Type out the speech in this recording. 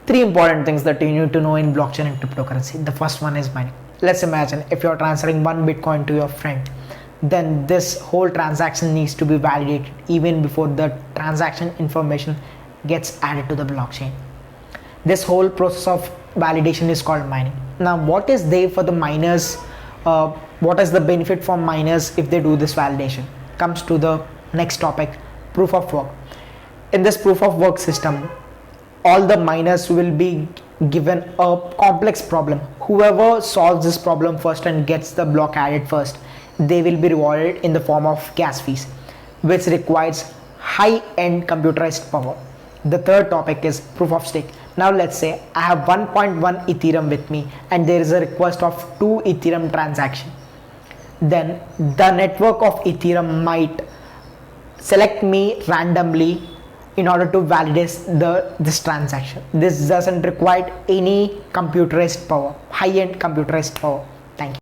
Three important things that you need to know in blockchain and cryptocurrency. The first one is mining. Let's imagine if you're transferring one Bitcoin to your friend, then this whole transaction needs to be validated even before the transaction information gets added to the blockchain. This whole process of validation is called mining. Now, what is there for the miners? What is the benefit for miners if they do this validation? Comes to the next topic, proof of work. In this proof of work system, all the miners will be given a complex problem. Whoever solves this problem first and gets the block added first, they will be rewarded in the form of gas fees, which requires high-end computerized power. The third topic is proof of stake. Now let's say I have 1.1 Ethereum with me and there is a request of 2 Ethereum transaction. Then the network of Ethereum might select me randomly in order to validate this transaction. This doesn't require any computerized power, high-end computerized power. Thank you.